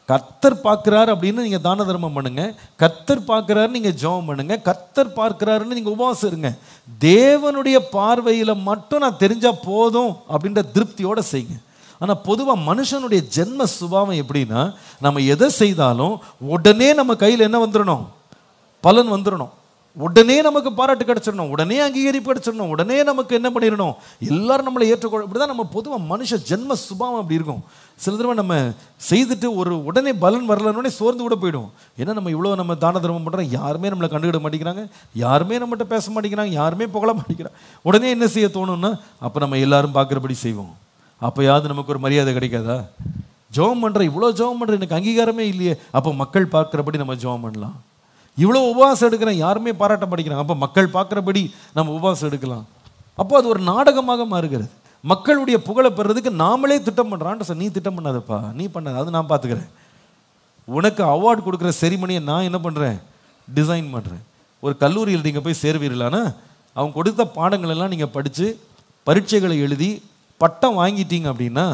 கர்த்தர் பார்க்குறாரு அப்படின்னு நீங்கள் தான தர்மம் பண்ணுங்க. கர்த்தர் பார்க்குறாரு நீங்கள் ஜெபம் பண்ணுங்க. கர்த்தர் பார்க்குறாருன்னு நீங்கள் உபவாசம் இருங்க. தேவனுடைய பார்வையில் மட்டும் நான் தெரிஞ்சால் போதும் அப்படின்ற திருப்தியோடு செய்யுங்க. ஆனால் பொதுவாக மனுஷனுடைய ஜென்ம சுபாவம் எப்படின்னா, நம்ம எதை செய்தாலும் உடனே நம்ம கையில் என்ன வந்துடணும்? பலன் வந்துடணும். உடனே நமக்கு பாராட்டு கிடைச்சிடணும், உடனே அங்கீகரிப்பு கிடைச்சிடணும், உடனே நமக்கு என்ன பண்ணிடணும், எல்லாரும் நம்மளை ஏற்றுக்கொள்ள. இப்படி தான் நம்ம பொதுவாக மனுஷ ஜென்ம சுபாவம் அப்படி இருக்கும். சில தடவை நம்ம செய்துட்டு ஒரு உடனே பலன் வரலன்னே சோர்ந்து கூட போயிடும். ஏன்னா நம்ம இவ்வளோ நம்ம தான தர்மம் பண்ணுறோம், யாருமே நம்மளை கண்டுக்கிட மாட்டேங்கிறாங்க, யாருமே நம்மகிட்ட பேச மாட்டேங்கிறாங்க, யாருமே புகழ மாட்டேங்கிறாங்க. உடனே என்ன செய்ய தோணும்னா, அப்போ நம்ம எல்லாரும் பார்க்குறபடி செய்வோம். அப்போயாவது நமக்கு ஒரு மரியாதை கிடைக்காதா? ஜெபம் பண்ணுற, இவ்வளோ ஜெபம் பண்ணுற, எனக்கு அங்கீகாரமே இல்லையே, அப்போ மக்கள் பார்க்குறபடி நம்ம ஜெபம் பண்ணலாம். இவ்வளோ உபவாசம் எடுக்கிறேன், யாருமே பாராட்ட மாட்டேங்கிறாங்க, அப்போ மக்கள் பார்க்குறபடி நம்ம உபவாசம் எடுக்கலாம். அப்போ அது ஒரு நாடகமாக மாறுகிறது. மக்களுடைய புகழை பெறுறதுக்கு நாமளே திட்டம் பண்ணுறான். சார், நீ திட்டம் பண்ணாதப்பா, நீ பண்ணாத, அது நான் பார்த்துக்கிறேன். உனக்கு அவார்டு கொடுக்குற செரிமனியை நான் என்ன பண்ணுறேன், டிசைன் பண்ணுறேன். ஒரு கல்லூரியில் நீங்கள் போய் சேர்வீர்களானா, அவங்க கொடுத்த பாடங்கள் எல்லாம் நீங்கள் படித்து பரீட்சைகளை எழுதி பட்டம் வாங்கிட்டீங்க அப்படின்னா,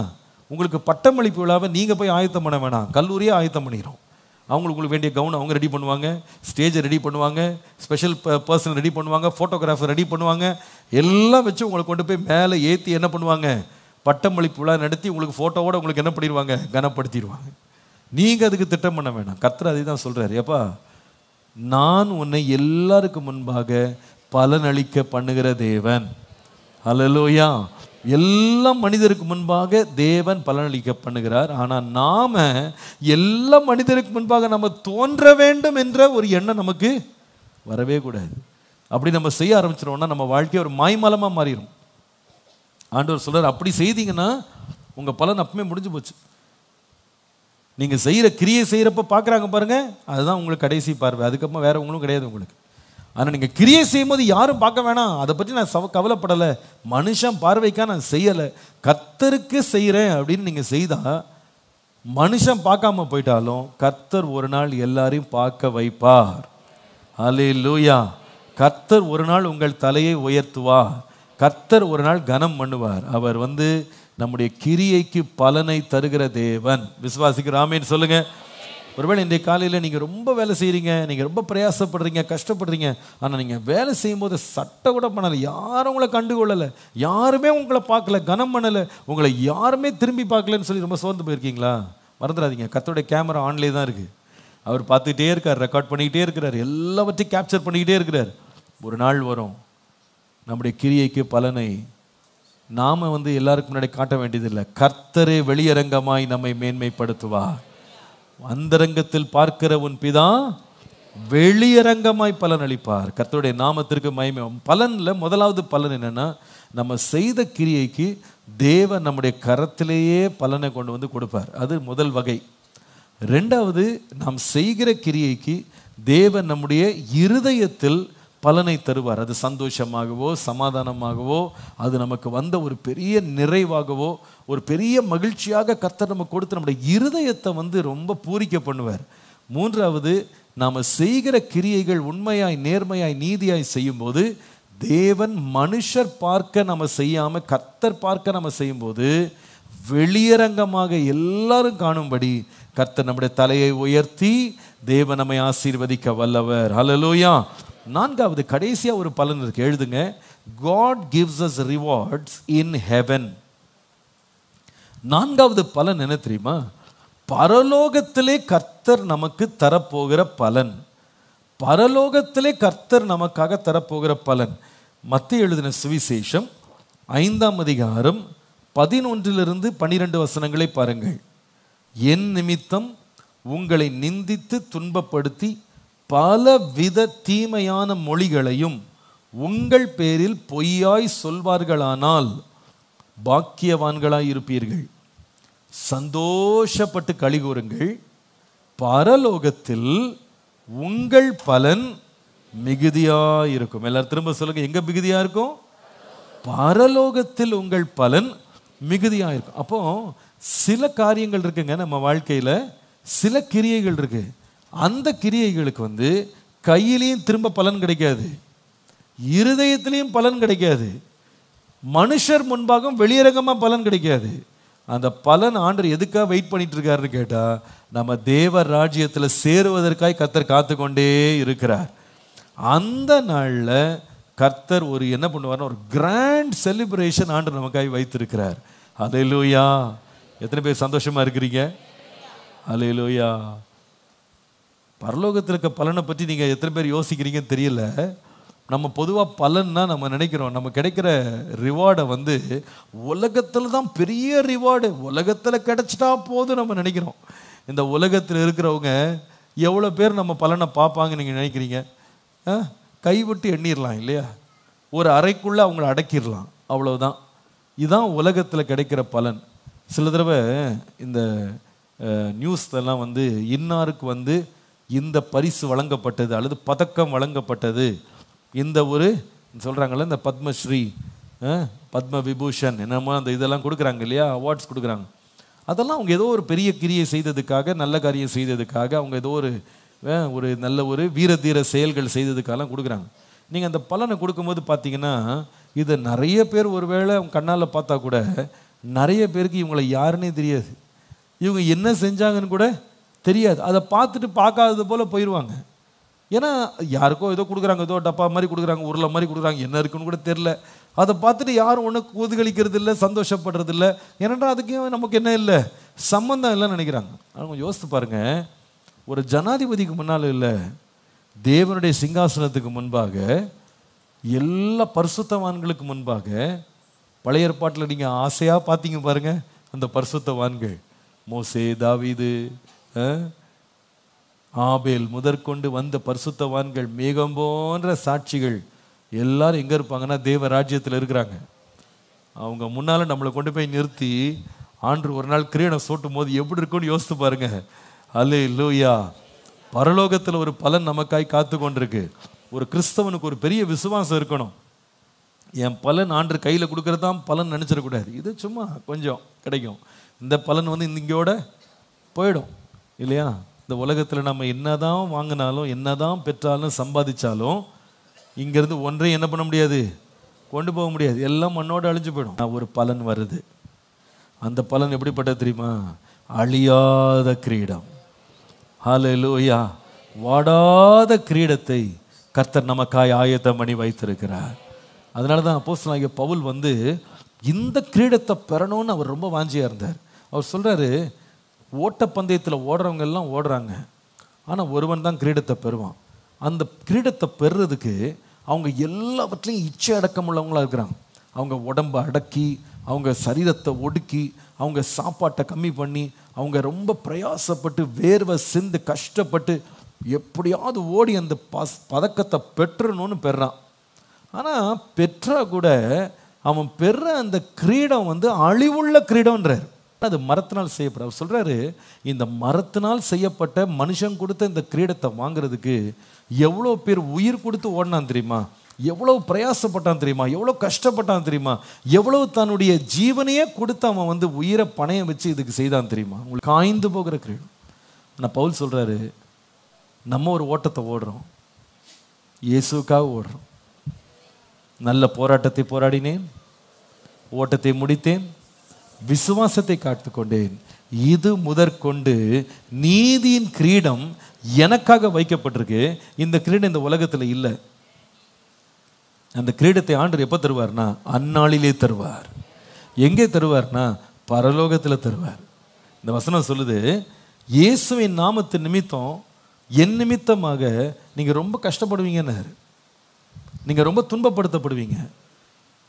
உங்களுக்கு பட்டமளிப்பு விழாவை நீங்கள் போய் ஆயத்தம் பண்ண வேணாம், கல்லூரியே ஆயத்தம் பண்ணிடும். அவங்களுக்கு வேண்டிய கவுன் அவங்க ரெடி பண்ணுவாங்க, ஸ்டேஜை ரெடி பண்ணுவாங்க, ஸ்பெஷல் பர்சன் ரெடி பண்ணுவாங்க, ஃபோட்டோகிராஃபர் ரெடி பண்ணுவாங்க, எல்லாம் வச்சு உங்களை கொண்டு போய் மேலே ஏற்றி என்ன பண்ணுவாங்க, பட்டமளிப்பு விழா நடத்தி உங்களுக்கு ஃபோட்டோவோடு உங்களுக்கு என்ன பண்ணிடுவாங்க, கனப்படுத்திடுவாங்க. நீங்கள் அதுக்கு திட்டம் பண்ண வேணாம். கர்த்தர் அதை தான் சொல்கிறார், ஏப்பா நான் உன்னை எல்லாருக்கும் முன்பாக பலனளிக்க பண்ணுகிற தேவன். ஹல்லேலூயா. எல்லா மனிதருக்கு முன்பாக தேவன் பலனளிக்க பண்ணுகிறார். ஆனால் நாம எல்லா மனிதருக்கு முன்பாக நம்ம தோன்ற வேண்டும் என்ற ஒரு எண்ணம் நமக்கு வரவே கூடாது. அப்படி நம்ம செய்ய ஆரம்பிச்சிட்டோம்னா நம்ம வாழ்க்கை ஒரு மாய்மலமாக மாறிடும். ஆண்டவர் சொல்றார், அப்படி செய்தீங்கன்னா உங்க பலன் அப்பவே முடிஞ்சு போச்சு. நீங்க செய்யற கிரியை செய்யறப்ப பார்க்குறாங்க பாருங்க, அதுதான் உங்களுக்கு கடைசி பார்வை, அதுக்கப்புறம் வேற ஒன்றும் கிடையாது உங்களுக்கு. ஆனால் நீங்கள் கிரியை செய்யும் போது யாரும் பார்க்க வேணாம், அதை பற்றி நான் கவலைப்படலை, மனுஷன் பார்வைக்கா நான் செய்யலை, கர்த்தருக்கு செய்கிறேன் அப்படின்னு நீங்கள் செய்தால், மனுஷன் பார்க்காம போயிட்டாலும் கர்த்தர் ஒரு நாள் எல்லாரையும் பார்க்க வைப்பார். ஹல்லேலூயா. கர்த்தர் ஒரு நாள் உங்கள் தலையை உயர்த்துவார். கர்த்தர் ஒரு நாள் கனம் பண்ணுவார். அவர் வந்து நம்முடைய கிரியைக்கு பலனை தருகிற தேவன். விசுவாசிக்கிற ஆமேன்னு சொல்லுங்க. ஒருவேளை இன்றைய காலையில் நீங்கள் ரொம்ப வேலை செய்கிறீங்க, நீங்கள் ரொம்ப பிரயாசப்படுறீங்க, கஷ்டப்படுறீங்க, ஆனால் நீங்கள் வேலை செய்யும்போது சட்டை கூட பண்ணலை, யாரும் உங்களை கண்டுகொள்ளலை, யாருமே உங்களை பார்க்கல, கனம் பண்ணலை, உங்களை யாருமே திரும்பி பார்க்கலன்னு சொல்லி ரொம்ப சோர்ந்து போயிருக்கீங்களா? மறந்துடாதீங்க, கர்த்தருடைய கேமரா ஆன்லேயே தான் இருக்குது. அவர் பார்த்துக்கிட்டே இருக்கார், ரெக்கார்ட் பண்ணிக்கிட்டே இருக்கிறார், எல்லாவற்றையும் கேப்சர் பண்ணிக்கிட்டே இருக்கிறார். ஒரு நாள் வரும், நம்முடைய கிரியைக்கு பலனை நாம் வந்து எல்லாருக்கும் முன்னாடி காட்ட வேண்டியதில்லை. கர்த்தரே வெளியரங்கமாய் நம்மை மேன்மைப்படுத்துவார். அந்தரங்கத்தில் பார்க்கிற உன் பிதா வெளியரங்கமாய் பலன் அளிப்பார். கர்த்தருடைய நாமத்திற்கு மகிமை. பலன்ல முதலாவது பலன் என்னன்னா, நம்ம செய்த கிரியைக்கு தேவன் நம்முடைய கரத்திலேயே பலனை கொண்டு வந்து கொடுப்பார். அது முதல் வகை. ரெண்டாவது, நாம் செய்கிற கிரியைக்கு தேவன் நம்முடைய இருதயத்தில் பலனை தருவார். அது சந்தோஷமாகவோ சமாதானமாகவோ, அது நமக்கு வந்த ஒரு பெரிய நிறைவாகவோ ஒரு பெரிய மகிழ்ச்சியாக கர்த்தர் நமக்கு கொடுத்து நம்முடைய இருதயத்தை வந்து ரொம்ப பூரிக்க பண்ணுவார். மூன்றாவது, நாம செய்கிற கிரியைகள் உண்மையாய் நேர்மையாய் நீதியாய் செய்யும்போது, தேவன் மனுஷர் பார்க்க நம்ம செய்யாம கர்த்தர் பார்க்க நம்ம செய்யும்போது, வெளியரங்கமாக எல்லாரும் காணும்படி கர்த்தர் நம்முடைய தலையை உயர்த்தி தேவன் நம்மை ஆசீர்வதிக்க வல்லவர். ஹல்லேலூயா. நான்காவது கடைசியா ஒரு பலன் இருக்கு, எழுதுங்க. God gives us rewards in heaven. நான்காவது பலன் என்ன தெரியுமா? பரலோகத்திலே கர்த்தர் நமக்கு தரப்போகிற பலன். பரலோகத்திலே கர்த்தர் நமக்காக தரப்போகிற பலன். மத்தேயு எழுதின சுவிசேஷம் 5ஆம் அதிகாரம் 11-12 வசனங்களை பாருங்கள். என் நிமித்தம் உங்களை நிந்தித்து துன்பப்படுத்தி பலவித தீமையான மொழிகளையும் உங்கள் பேரில் பொய்யாய் சொல்வார்களானால் பாக்கியவான்களாய் இருப்பீர்கள். சந்தோஷப்பட்டு களி கூறுங்கள், பரலோகத்தில் உங்கள் பலன் மிகுதியாய் இருக்கும். எல்லாரும் திரும்ப சொல்லுங்க, எங்க மிகுதியா இருக்கும்? பரலோகத்தில் உங்கள் பலன் மிகுதியா இருக்கும். அப்போ சில காரியங்கள் இருக்குங்க நம்ம வாழ்க்கையில, சில கிரியைகள் இருக்கு. அந்த கிரியைகளுக்கு கையிலையும் திரும்ப பலன் கிடைக்காது, இருதயத்திலையும் பலன் கிடைக்காது, மனுஷர் முன்பாக வெளியரங்கமா பலன் கிடைக்காது. அந்த பலன் ஆண்டவர் எதுக்காக வெயிட் பண்ணிட்டு இருக்காருன்னு கேட்டா, நம்ம தேவ ராஜ்யத்தில் சேருவதற்காக கர்த்தர் காத்து கொண்டே இருக்கிறார். அந்த நாள்ல கர்த்தர் ஒரு என்ன பண்ணுவார், ஒரு கிராண்ட் செலிப்ரேஷன் ஆண்டவர் நமக்காக வைத்திருக்கிறார். ஹல்லேலூயா. எத்தனை பேர் சந்தோஷமா இருக்கிறீங்க? ஹல்லேலூயா. பரலோகத்தில் இருக்க பலனை பற்றி நீங்க எத்தனை பேர் யோசிக்கிறீங்கன்னு தெரியல. நம்ம பொதுவாக பலன்னா நம்ம நினைக்கிறோம், நம்ம கிடைக்கிற ரிவார்டை உலகத்தில் தான் பெரிய ரிவார்டு, உலகத்தில் கிடைச்சிட்டா போதும் நம்ம நினைக்கிறோம். இந்த உலகத்தில் இருக்கிறவங்க எவ்வளோ பேர் நம்ம பலனை பார்ப்பாங்க நீங்கள் நினைக்கிறீங்க? கைவிட்டு எண்ணிடலாம் இல்லையா? ஒரு அறைக்குள்ளே அவங்கள அடக்கிடலாம், அவ்வளவுதான். இதுதான் உலகத்தில் கிடைக்கிற பலன். சில தடவை இந்த நியூஸ்லாம் இன்னாருக்கு இந்த பரிசு வழங்கப்பட்டது அல்லது பதக்கம் வழங்கப்பட்டது, இந்த ஒரு சொல்கிறாங்கல்ல இந்த பத்மஸ்ரீ பத்ம விபூஷன் என்னமோ அந்த இதெல்லாம் கொடுக்குறாங்க இல்லையா, அவார்ட்ஸ் கொடுக்குறாங்க. அதெல்லாம் அவங்க ஏதோ ஒரு பெரிய கிரியை செய்ததுக்காக, நல்ல காரியம் செய்ததுக்காக, அவங்க ஏதோ ஒரு நல்ல ஒரு வீர தீர செயல்கள் செய்ததுக்காகலாம் கொடுக்குறாங்க. நீங்கள் அந்த பலனை கொடுக்கும்போது பார்த்தீங்கன்னா, இதை நிறைய பேர் ஒருவேளை அவங்க கண்ணால் பார்த்தா கூட நிறைய பேருக்கு இவங்களை யாருன்னே தெரியாது, இவங்க என்ன செஞ்சாங்கன்னு கூட தெரியாது. அதை பார்த்துட்டு பார்க்காதது போல் போயிடுவாங்க. ஏன்னா யாருக்கோ ஏதோ கொடுக்குறாங்க, ஏதோ டப்பா மாதிரி கொடுக்குறாங்க, உருளை மாதிரி கொடுக்குறாங்க, என்ன இருக்குன்னு கூட தெரில. அதை பார்த்துட்டு யாரும் ஒன்றும் கூதுகளிக்கிறது இல்லை, சந்தோஷப்படுறது இல்லை. ஏன்னா அதுக்கு நமக்கு என்ன இல்லை, சம்மந்தம் இல்லைன்னு நினைக்கிறாங்க. அவங்க யோசித்து பாருங்க, ஒரு ஜனாதிபதிக்கு முன்னால் இல்லை, தேவனுடைய சிங்காசனத்துக்கு முன்பாக, எல்லா பரிசுத்தவான்களுக்கு முன்பாக, பழைய ஏற்பாட்டில் நீங்கள் ஆசையாக பார்த்தீங்க பாருங்க, அந்த பரிசுத்தவான்கள் மோசே, தாவீது, ஆபேல் முதற்கொண்டு வந்த பரிசுத்தவான்கள், மேகம் போன்ற சாட்சிகள் எல்லாரும் எங்கே இருப்பாங்கன்னா தேவ ராஜ்யத்தில் இருக்கிறாங்க. அவங்க முன்னால் நம்மளை கொண்டு போய் நிறுத்தி ஆண்டு ஒரு நாள் கிரீடம் சூட்டும் போது எப்படி இருக்குன்னு யோசித்து பாருங்க. அல்லேலூயா. பரலோகத்தில் ஒரு பலன் நமக்காய் காத்து கொண்டிருக்கு. ஒரு கிறிஸ்தவனுக்கு ஒரு பெரிய விசுவாசம் இருக்கணும். என் பலன் ஆண்டு கையில் கொடுக்கறது தான் பலன் நினச்சிடக்கூடாது. இது சும்மா கொஞ்சம் கிடைக்கும், இந்த பலன் இங்கோட போயிடும் இல்லையா? இந்த உலகத்தில் நம்ம என்னதான் வாங்கினாலும், என்னதான் பெற்றாலும், சம்பாதிச்சாலும் இங்கேருந்து ஒன்றையும் என்ன பண்ண முடியாது, கொண்டு போக முடியாது. எல்லாம் மண்ணோடு அழிஞ்சு போயிடும். ஒரு பலன் வருது. அந்த பலன் எப்படிப்பட்டது தெரியுமா? அழியாத கிரீடம். ஹல்லேலூயா. வாடாத கிரீடத்தை கர்த்தர் நமக்காய் ஆயத்தம் பண்ணி வைத்திருக்கிறார். அதனால தான் அப்போஸ்தலனாகிய பவுல் இந்த கிரீடத்தை பெறணும்னு அவர் ரொம்ப வாஞ்சியா இருந்தார். அவர் சொல்றாரு, ஓட்டப்பந்தயத்தில் ஓடுறவங்க எல்லாம் ஓடுறாங்க, ஆனால் ஒருவன் தான் கிரீடத்தை பெறுவான். அந்த கிரீடத்தை பெறுறதுக்கு அவங்க எல்லாவற்றையும் இச்சை அடக்கம் உள்ளவங்களா இருக்கிறாங்க. அவங்க உடம்பை அடக்கி, அவங்க சரீரத்தை ஒடுக்கி, அவங்க சாப்பாட்டை கம்மி பண்ணி, அவங்க ரொம்ப பிரயாசப்பட்டு வேர்வை சிந்து கஷ்டப்பட்டு எப்படியாவது ஓடி அந்த பதக்கத்தை பெற்றணும்னு பெறான். ஆனால் பெற்றா கூட அவன் பெற அந்த கிரீடம் அழிவுள்ள கிரீடம்ன்றார். அது மரத்தினால் செய்யப்பட. அவர் சொல்றாரு, இந்த மரத்தினால் செய்யப்பட்ட மனுஷன் கொடுத்த இந்த கிரீடத்தை வாங்குறதுக்கு எவ்வளோ பேர் உயிர் கொடுத்து ஓடினான் தெரியுமா, எவ்வளவு பிரயாசப்பட்டான் தெரியுமா, எவ்வளோ கஷ்டப்பட்டான் தெரியுமா, எவ்வளவு தன்னுடைய ஜீவனையே கொடுத்து அவன் உயிரை பணையம் வச்சு இதுக்கு செய்தான் தெரியுமா. உங்களுக்கு காய்ந்து போகிற கிரீடம். ஆனால் பவுல் சொல்றாரு, நம்ம ஒரு ஓட்டத்தை ஓடுறோம், இயேசுக்காக ஓடுறோம். நல்ல போராட்டத்தை போராடினேன், ஓட்டத்தை முடித்தேன், விசுவாசத்தை காத்துக்கொண்டேன். இது முதற்கொண்டு நீதியின் கிரீடம் எனக்காக வைக்கப்பட்டிருக்கு. இந்த கிரீடம் இந்த உலகத்தில் இல்லை. அந்த கிரீடத்தை ஆண்டவர் எப்போ தருவார்னா அந்நாளிலே தருவார். எங்கே தருவார்னா பரலோகத்தில் தருவார். இந்த வசனம் சொல்லுது, இயேசுவின் நாமத்தின் நிமித்தம் என் நிமித்தமாக நீங்கள் ரொம்ப கஷ்டப்படுவீங்கன்னாரு. நீங்கள் ரொம்ப துன்பப்படுத்தப்படுவீங்க.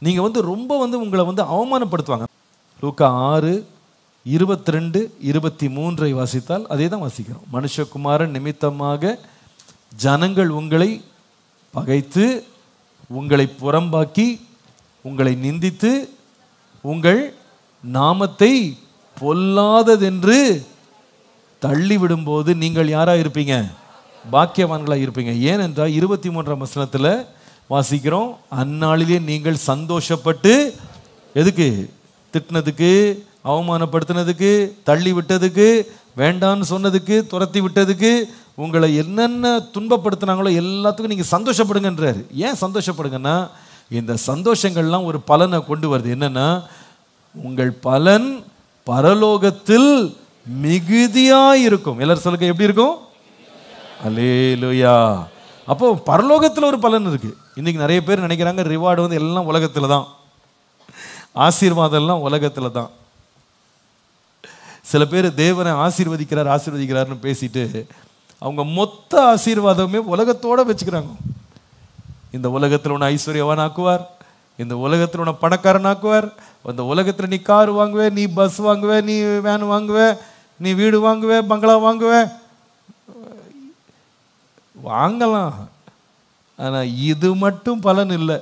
நீங்கள் ரொம்ப உங்களை அவமானப்படுத்துவாங்க. லூக்கா 6:22-23 வாசித்தால் அதே தான் வாசிக்கிறோம். மனுஷகுமாரன் நிமித்தமாக ஜனங்கள் உங்களை பகைத்து, உங்களை புறம்பாக்கி, உங்களை நிந்தித்து, உங்கள் நாமத்தை பொல்லாததென்று தள்ளிவிடும்போது நீங்கள் யாரா இருப்பீங்க? பாக்கியவான்களாக இருப்பீங்க. ஏனென்றால் 23ஆம் வசனத்தில் வாசிக்கிறோம், அந்நாளிலே நீங்கள் சந்தோஷப்பட்டு, எதுக்கு? திட்டினதுக்கு, அவமானப்படுத்தினதுக்கு, தள்ளி விட்டதுக்கு, வேண்டான்னு சொன்னதுக்கு, துரத்தி விட்டதுக்கு, உங்களை என்னென்ன துன்பப்படுத்தினாங்களோ எல்லாத்துக்கும் நீங்கள் சந்தோஷப்படுங்கன்றாரு. ஏன் சந்தோஷப்படுங்கன்னா இந்த சந்தோஷங்கள்லாம் ஒரு பலனை கொண்டு வருது. என்னன்னா, உங்கள் பலன் பரலோகத்தில் மிகுதியாக இருக்கும். எல்லாரும் சொல்லுங்க, எப்படி இருக்கும்? அல்லேலூயா. அப்போ பரலோகத்தில் ஒரு பலன் இருக்கு. இன்னைக்கு நிறைய பேர் நினைக்கிறாங்க ரிவார்டு எல்லாம் உலகத்தில் தான், ஆசீர்வாதம் எல்லாம் உலகத்தில் தான். சில பேர் தேவனை ஆசீர்வதிக்கிறாருன்னு பேசிட்டு அவங்க மொத்த ஆசீர்வாதமே உலகத்தோட வச்சுக்கிறாங்க. இந்த உலகத்தில் உன்னை ஐஸ்வர்யவான் ஆக்குவார், இந்த உலகத்தில் உன்னை பணக்காரன் ஆக்குவார், இந்த உலகத்தில் நீ கார் வாங்குவே, நீ பஸ் வாங்குவே, நீ வேன் வாங்குவே, நீ வீடு வாங்குவே, பங்களா வாங்குவே. வாங்கலாம், ஆனால் இது மட்டும் பலன் இல்லை.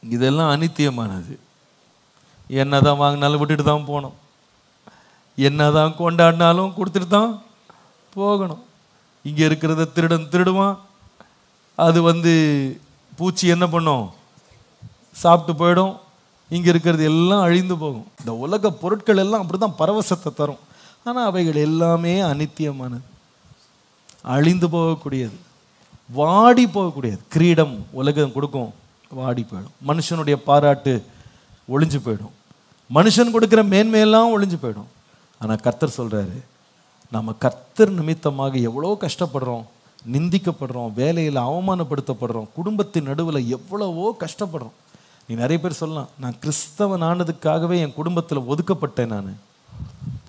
இதெல்லாம் அனித்தியமானது. என்னதான் வாங்கினாலும் விட்டுட்டு தான் போகணும், என்னதான் கொண்டாடினாலும் கொடுத்துட்டு தான் போகணும். இங்கே இருக்கிறத திருடன் திருடுவான், அது பூச்சி என்ன பண்ணும்? சாப்பிட்டு போயிடும். இங்கே இருக்கிறது எல்லாம் அழிந்து போகும். இந்த உலக பொருட்கள் எல்லாம் அப்படி தான் பரவசத்தை தரும். ஆனால் அவைகள் எல்லாமே அனித்தியமானது, அழிந்து போகக்கூடியது, வாடி போகக்கூடியது. கிரீடம் உலகம் கொடுக்கும், வாடி போயிடும். மனுஷனுடைய பாராட்டு ஒளிஞ்சு போயிடும், மனுஷன் கொடுக்குற மேன்மையெல்லாம் ஒளிஞ்சு போயிடும். ஆனால் கர்த்தர் சொல்கிறாரு, நம்ம கர்த்தர் நிமித்தமாக எவ்வளோ கஷ்டப்படுறோம், நிந்திக்கப்படுறோம், வேலையில் அவமானப்படுத்தப்படுறோம், குடும்பத்தின் நடுவில் எவ்வளவோ கஷ்டப்படுறோம். நீ நிறைய பேர் சொல்லலாம், நான் கிறிஸ்தவன் ஆனதுக்காகவே என் குடும்பத்தில் ஒதுக்கப்பட்டேன், நான்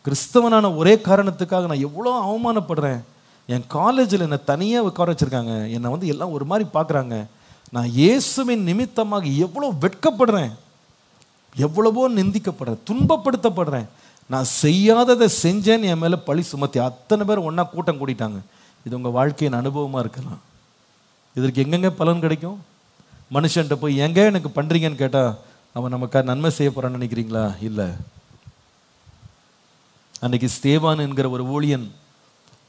கிறிஸ்தவனான ஒரே காரணத்துக்காக நான் எவ்வளோ அவமானப்படுறேன், என் காலேஜில் என்னை தனியாக உட்கார வச்சுருக்காங்க, என்னை எல்லாம் ஒரு மாதிரி பார்க்குறாங்க, நான் இயேசுவின் நிமித்தமாக எவ்வளோ வெட்கப்படுறேன், எவ்வளவோ நிந்திக்கப்படுறேன், துன்பப்படுத்தப்படுறேன், நான் செய்யாததை செஞ்சேன்னு என் மேலே பழி சுமத்தி அத்தனை பேர் ஒன்றா கூட்டம் கூட்டிட்டாங்க. இது உங்கள் வாழ்க்கையின் அனுபவமாக இருக்கலாம். இதற்கு எங்கெங்கே பலன் கிடைக்கும்? மனுஷன்ட்ட போய் எங்கே எனக்கு பண்ணுறீங்கன்னு கேட்டால் அவன் நமக்கு நன்மை செய்ய போகிறான்னு நினைக்கிறீங்களா? இல்லை. அன்றைக்கி ஸ்தேவான் என்கிற ஒரு ஊழியன்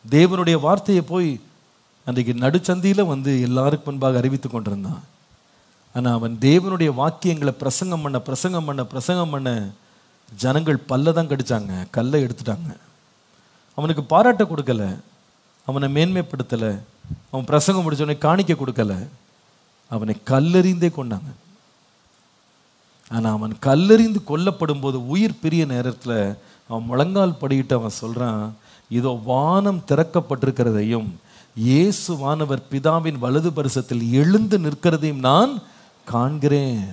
தேவனுடைய வார்த்தையை போய் அன்றைக்கு நடுச்சந்தியில் எல்லாருக்கும் முன்பாக அறிவித்து கொண்டிருந்தான். ஆனால் அவன் தேவனுடைய வாக்கியங்களை பிரசங்கம் பண்ண ஜனங்கள் பல்ல தான் கடிச்சாங்க, கல்லை எடுத்துட்டாங்க. அவனுக்கு பாராட்ட கொடுக்கல, அவனை மேன்மைப்படுத்தலை, அவன் பிரசங்கம் முடிச்சவனை காணிக்க கொடுக்கல, அவனை கல்லெறிந்தே கொண்டாங்க. ஆனால் அவன் கல்லெறிந்து கொல்லப்படும் போது உயிர் பிரிய நேரத்தில் அவன் முழங்கால் படியிட்டு அவன் சொல்கிறான், இதோ வானம் திறக்கப்பட்டிருக்கிறதையும் இயேசுவானவர் பிதாவின் வலது பரிசத்தில் எழுந்து நிற்கிறதையும் நான் காண்கிறேன்.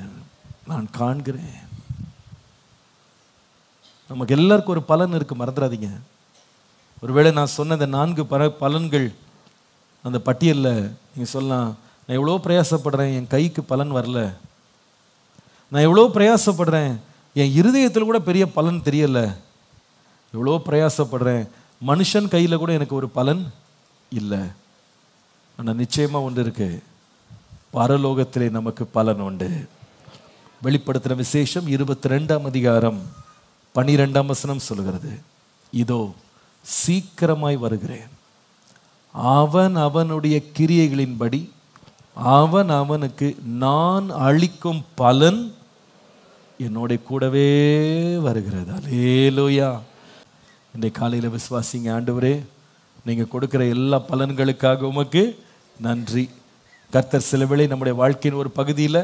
நமக்கு எல்லாருக்கும் ஒரு பலன் இருக்கு, மறந்துடாதீங்க. ஒருவேளை நான் சொன்ன இந்த 4 பலன்கள் அந்த பட்டியலில் நீங்கள் சொல்லலாம், நான் எவ்வளோ பிரயாசப்படுறேன், என் கைக்கு பலன் வரல, நான் எவ்வளோ பிரயாசப்படுறேன், என் இருதயத்தில் கூட பெரிய பலன் தெரியல, எவ்வளோ பிரயாசப்படுறேன், மனுஷன் கையில் கூட எனக்கு ஒரு பலன் இல்லை. ஆனால் நிச்சயமாக ஒன்று இருக்கு, பரலோகத்திலே நமக்கு பலன் உண்டு. வெளிப்படுத்தின விசேஷம் 22ஆம் அதிகாரம் 12ஆம் வசனம் சொல்கிறது, இதோ சீக்கிரமாய் வருகிறேன், அவன் அவனுடைய கிரியைகளின்படி அவன் அவனுக்கு நான் அளிக்கும் பலன் என்னோட கூடவே வருகிறது. அல்லேலூயா. இன்றைக்கு காலையில் விசுவாசிங்க, ஆண்டவரே நீங்கள் கொடுக்குற எல்லா பலன்களுக்காக உமக்கு நன்றி. கர்த்தர் சில வேளை நம்முடைய வாழ்க்கையின் ஒரு பகுதியில்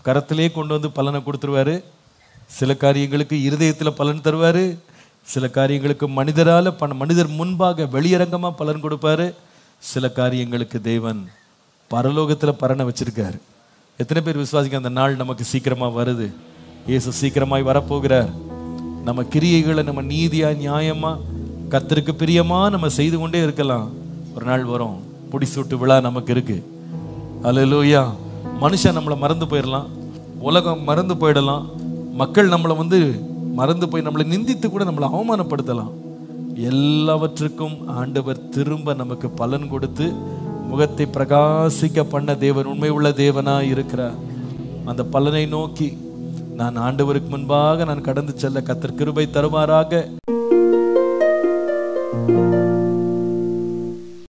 கரத்திலே கொண்டு வந்து பலனை கொடுத்துருவாரு. சில காரியங்களுக்கு இருதயத்தில் பலன் தருவார். சில காரியங்களுக்கு மனிதர் முன்பாக வெளியரங்கமாக பலன் கொடுப்பாரு. சில காரியங்களுக்கு தேவன் பரலோகத்தில் பலனை வச்சிருக்காரு. எத்தனை பேர் விசுவாசிக்க அந்த நாள் நமக்கு சீக்கிரமாக வருது? இயேசு சீக்கிரமாய் வரப்போகிறார். நம்ம கிரியைகளை நம்ம நீதியா நியாயமா கர்த்தருக்கு பிரியமா நம்ம செய்து கொண்டே இருக்கலாம். ஒரு நாள் வரும், முடிசூட்டு விழா நமக்கு இருக்கு. அல்லேலூயா. மனுஷன் நம்மளை மறந்து போயிடலாம், உலகம் மறந்து போயிடலாம், மக்கள் நம்மளை மறந்து போய் நம்மளை நிந்தித்து கூட நம்மளை அவமானப்படுத்தலாம். எல்லாவற்றுக்கும் ஆண்டவர் திரும்ப நமக்கு பலன் கொடுத்து முகத்தை பிரகாசிக்க பண்ண தேவன் உண்மை உள்ள தேவனாய் இருக்கிறார். அந்த பலனை நோக்கி நான் ஆண்டவருக்கு முன்பாக நான் கடந்து செல்ல கர்த்தர் கிருபை தருவாராக.